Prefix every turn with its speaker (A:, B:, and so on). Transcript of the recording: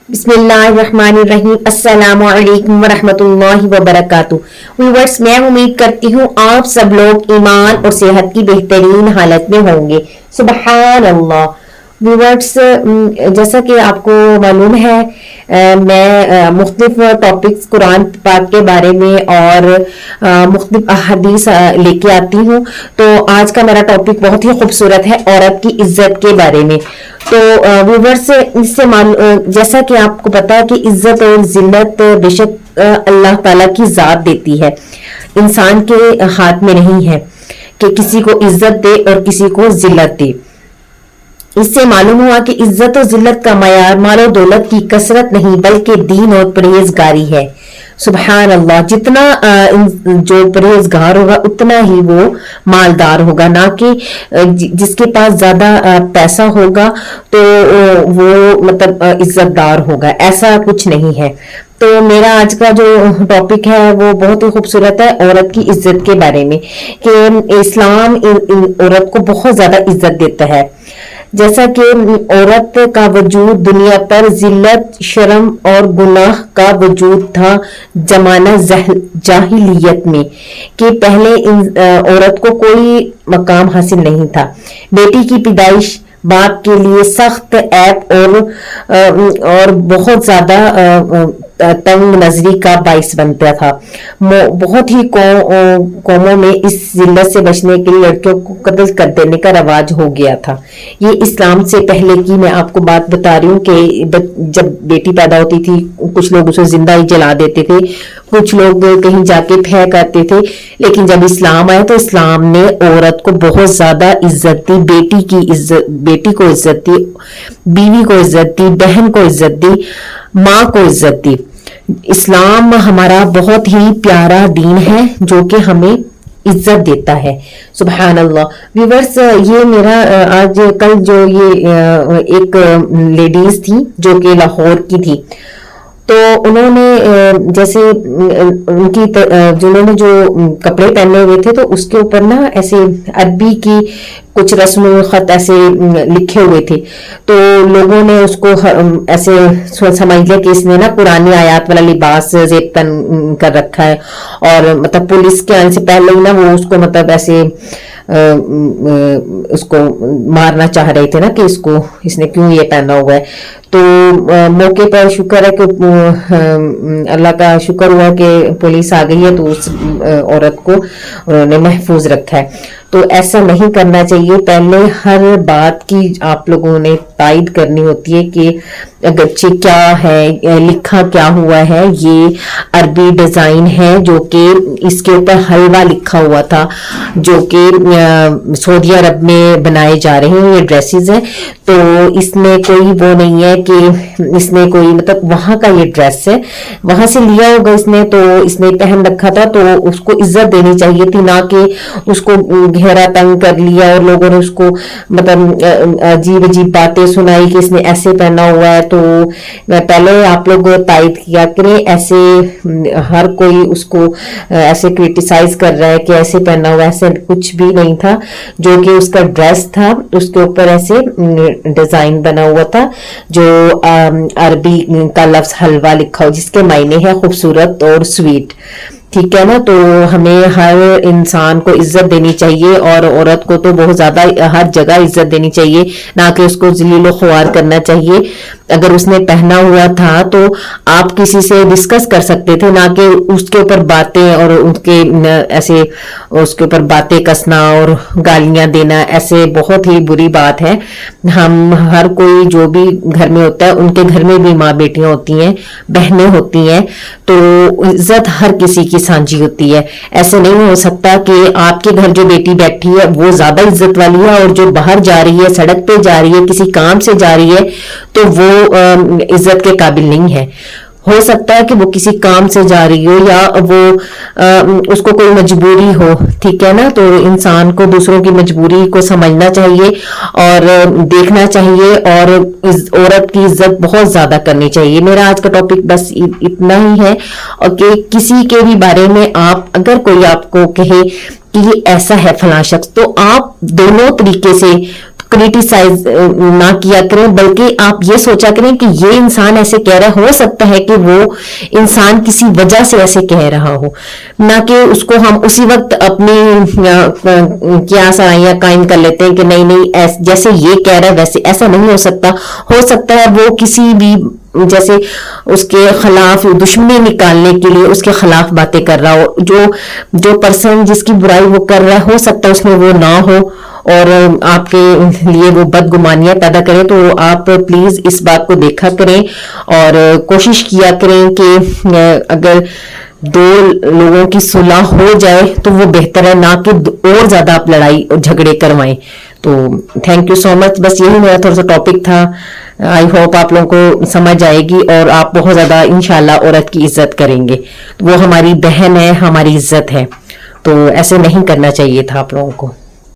A: बिस्मिल्लाहिर्रहमानिर्रहीम। अस्सलामु अलैकुम वरहमतुल्लाहि वबरकातुहू। व्यूअर्स, मैं उम्मीद करती हूँ आप सब लोग ईमान और सेहत की बेहतरीन हालत में होंगे। सुबहान अल्लाह। व्यूअर्स, जैसा कि आपको मालूम है, मैं मुख्तलिफ टॉपिक्स कुरान पाक के बारे में और मुख्तलिफ अहादीस लेके आती हूँ। तो आज का मेरा टॉपिक बहुत ही खूबसूरत है, औरत की इज्जत के बारे में। तो व्यूअर्स, इससे जैसा कि आपको पता है कि इज्जत और जिल्लत बेशक अल्लाह ताला की जात देती है, इंसान के हाथ में नहीं है कि किसी को इज्जत दे और किसी को जिल्लत दे। इससे मालूम हुआ कि इज्जत और जिल्लत का मयार मालो दौलत की कसरत नहीं बल्कि दीन और परहेजगारी है। सुबहान अल्लाह। जितना जो परहेजगार होगा उतना ही वो मालदार होगा, ना कि जिसके पास ज्यादा पैसा होगा तो वो मतलब इज्जतदार होगा। ऐसा कुछ नहीं है। तो मेरा आज का जो टॉपिक है वो बहुत ही खूबसूरत है, औरत की इज्जत के बारे में, कि इस्लाम औरत को बहुत ज्यादा इज्जत देता है। जैसा कि औरत का वजूद दुनिया पर जिल्लत, शर्म और गुनाह का वजूद था जमाना जाहिलियत में, कि पहले औरत को कोई मकाम हासिल नहीं था। बेटी की पैदाइश बाप के लिए सख्त ऐब और बहुत ज्यादा तंग नजरी का बाइस बनता था। बहुत ही कौमों में इस जिल्लत से बचने के लिए लड़कियों को कत्ल कर देने का रवाज हो गया था। ये इस्लाम से पहले की मैं आपको बात बता रही हूँ कि जब बेटी पैदा होती थी कुछ लोग उसे जिंदा ही जला देते थे, कुछ लोग कहीं जाके फेंक आते थे। लेकिन जब इस्लाम आया तो इस्लाम ने औरत को बहुत ज्यादा इज्जत दी, बेटी को इज्जत दी, बीवी को इज्जत दी, बहन को इज्जत दी, माँ को इज्जत दी। इस्लाम हमारा बहुत ही प्यारा दीन है जो कि हमें इज्जत देता है। सुबहान अल्लाह। व्यूअर्स, ये मेरा आज कल जो ये एक लेडीज थी जो कि लाहौर की थी, तो उन्होंने जैसे उनकी जिन्होंने जो कपड़े पहने हुए थे तो उसके ऊपर ना ऐसे अरबी की कुछ रस्म खत ऐसे लिखे हुए थे। तो लोगों ने उसको ऐसे समझ लिया कि इसने ना पुरानी आयत वाला लिबास जेब पहन कर रखा है, और मतलब पुलिस के आने से पहले ही ना वो उसको मतलब ऐसे उसको मारना चाह रहे थे ना कि इसने क्यों ये पहना हुआ है। तो मौके पर शुक्र है कि अल्लाह का शुक्र हुआ कि पुलिस आ गई है, तो उस औरत को उन्होंने महफूज रखा है। तो ऐसा नहीं करना चाहिए। पहले हर बात की आप लोगों ने तायद करनी होती है कि अगरचे क्या है, लिखा क्या हुआ है। ये अरबी डिजाइन है जो कि इसके ऊपर हलवा लिखा हुआ था, जो कि सऊदी अरब में बनाए जा रहे हैं ये ड्रेसेस हैं। तो इसमें कोई वो नहीं है कि इसने कोई मतलब वहां का ये ड्रेस है, वहां से लिया होगा इसने, तो इसने पहन रखा था, तो उसको इज्जत देनी चाहिए थी, ना कि उसको घेरा तंग कर लिया और लोगों ने उसको मतलब अजीब अजीब बातें सुनाई कि इसने ऐसे पहना हुआ है। तो पहले आप लोग तायद किया करें। ऐसे हर कोई उसको ऐसे क्रिटिसाइज कर रहा है कि ऐसे पहना हुआ, ऐसे कुछ भी नहीं था। जो कि उसका ड्रेस था उसके ऊपर ऐसे डिजाइन बना हुआ था, जो अरबी का लफ्ज हलवा लिखा हो, जिसके मायने है खूबसूरत और स्वीट। ठीक है ना। तो हमें हर इंसान को इज्जत देनी चाहिए, और औरत को तो बहुत ज्यादा हर जगह इज्जत देनी चाहिए, ना कि उसको जलील ख्वार करना चाहिए। अगर उसने पहना हुआ था तो आप किसी से डिस्कस कर सकते थे, ना कि उसके ऊपर बातें और उसके ऐसे उसके ऊपर बातें कसना और गालियां देना, ऐसे बहुत ही बुरी बात है। हम हर कोई जो भी घर में होता है, उनके घर में भी माँ बेटियां होती हैं, बहनें होती हैं, तो इज्जत हर किसी की सांझी होती है। ऐसे नहीं हो सकता कि आपके घर जो बेटी बैठी है वो ज्यादा इज्जत वाली है, और जो बाहर जा रही है, सड़क पे जा रही है, किसी काम से जा रही है, तो वो इज्जत के काबिल नहीं है। हो सकता है कि वो किसी काम से जा रही हो, या वो उसको कोई मजबूरी हो। ठीक है ना। तो इंसान को दूसरों की मजबूरी को समझना चाहिए और देखना चाहिए, और औरत की इज्जत बहुत ज्यादा करनी चाहिए। मेरा आज का टॉपिक बस इतना ही है, और कि किसी के भी बारे में आप अगर कोई आपको कहे कि ये ऐसा है फलां शख्स, तो आप दोनों तरीके से क्रिटिसाइज ना किया करें, बल्कि आप ये सोचा करें कि ये इंसान ऐसे कह रहा हो सकता है कि वो इंसान किसी वजह से ऐसे कह रहा हो, ना कि उसको हम उसी वक्त अपनी क्या सराइयां कायम कर लेते हैं कि नहीं नहीं जैसे ये कह रहा है वैसे ऐसा नहीं हो सकता है वो किसी भी जैसे उसके खिलाफ दुश्मनी निकालने के लिए उसके खिलाफ बातें कर रहा हो, जो पर्सन जिसकी बुराई वो कर रहा हो सकता है उसमें वो ना हो और आपके लिए वो बदगुमानियां पैदा करें। तो आप प्लीज इस बात को देखा करें और कोशिश किया करें कि अगर दो लोगों की सुलह हो जाए तो वो बेहतर है, ना कि और ज्यादा आप लड़ाई और झगड़े करवाएं। तो थैंक यू सो मच, बस यही मेरा थोड़ा सा टॉपिक था। आई होप आप लोगों को समझ आएगी और आप बहुत ज्यादा इंशाल्लाह औरत की इज्जत करेंगे। वो हमारी बहन है, हमारी इज्जत है, तो ऐसे नहीं करना चाहिए था आप लोगों को।